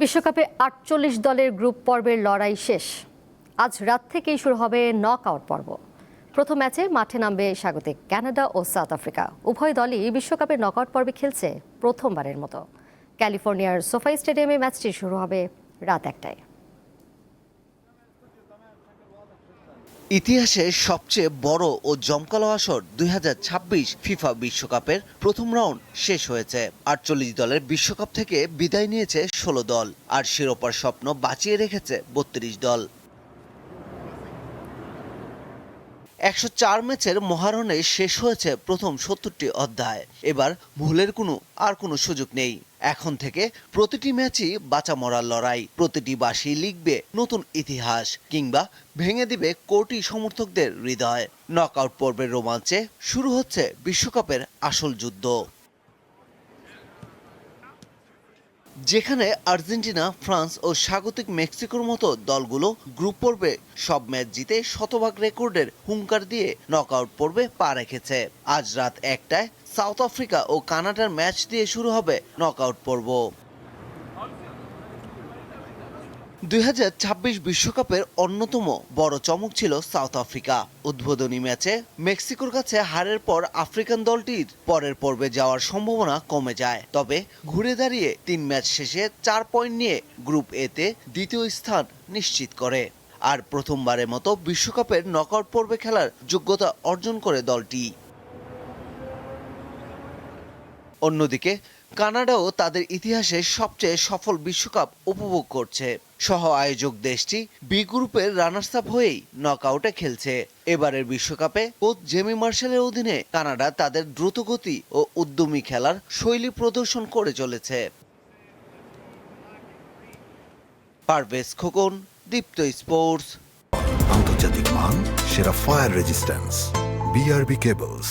বিশ্বকাপে ৪৮ দলের গ্রুপ পর্বের লড়াই শেষ। আজ রাত থেকেই শুরু হবে নক আউট পর্ব। প্রথম ম্যাচে মাঠে নামবে স্বাগতিক কানাডা ও সাউথ আফ্রিকা। উভয় দলই বিশ্বকাপের নক আউট পর্বে খেলছে প্রথমবারের মতো। ক্যালিফোর্নিয়ার সোফাই স্টেডিয়ামে ম্যাচটি শুরু হবে রাত ১টায়। ইতিহাসে সবচেয়ে বড় ও জমকালো আসর ২০২৬ ফিফা বিশ্বকাপের প্রথম রাউন্ড শেষ হয়েছে। ৪৮ দলের বিশ্বকাপ থেকে বিদায় নিয়েছে ১৬ দল, আর শিরোপার স্বপ্ন বাঁচিয়ে রেখেছে ৩২ দল। ১০৪ ম্যাচের মহারণে শেষ হয়েছে প্রথম ৭০টি অধ্যায়। এবার ভুলের কোনো সুযোগ নেই। এখন থেকে প্রতিটি ম্যাচই বাঁচা মরার লড়াই। প্রতিটি বাঁশি লিখবে নতুন ইতিহাস, কিংবা ভেঙে দিবে কোটি সমর্থকদের হৃদয়। নকআউট পর্বের রোমাঞ্চে শুরু হচ্ছে বিশ্বকাপের আসল যুদ্ধ, যেখানে আর্জেন্টিনা, ফ্রান্স ও স্বাগতিক মেক্সিকোর মতো দলগুলো গ্রুপ পর্বে সব ম্যাচ জিতে শতভাগ রেকর্ডের হুঙ্কার দিয়ে নকআউট পর্বে পা রেখেছে। আজ রাত ১টায় সাউথ আফ্রিকা ও কানাডার ম্যাচ দিয়ে শুরু হবে নকআউট পর্ব। ২০২৬ বিশ্বকাপের অন্যতম বড় চমক ছিল সাউথ আফ্রিকা। উদ্বোধনী ম্যাচে মেক্সিকোর কাছে হারের পর আফ্রিকান দলটির পরের পর্বে যাওয়ার সম্ভাবনা কমে যায়। তবে ঘুরে দাঁড়িয়ে ৩ ম্যাচ শেষে ৪ পয়েন্ট নিয়ে গ্রুপ এতে দ্বিতীয় স্থান নিশ্চিত করে, আর প্রথমবারের মতো বিশ্বকাপের নকআউট পর্বে খেলার যোগ্যতা অর্জন করে দলটি। অন্যদিকে কানাডাও তাদের ইতিহাসে সবচেয়ে সফল বিশ্বকাপ উপভোগ করছে। সহ আয়োজক দেশটি বি গ্রুপের রানার্স আপ হয়েই নকআউটে খেলছে। এবারের বিশ্বকাপে কোচ জেমি মার্শেলের অধীনে কানাডা তাদের দ্রুতগতি ও উদ্যমী খেলার শৈলী প্রদর্শন করে চলেছে। পারভেজ খোকন, দীপ্ত স্পোর্টস। আন্তর্জাতিক মান, সেরা ফায়ার রেজিস্ট্যান্স, বিআরবি কেবলস।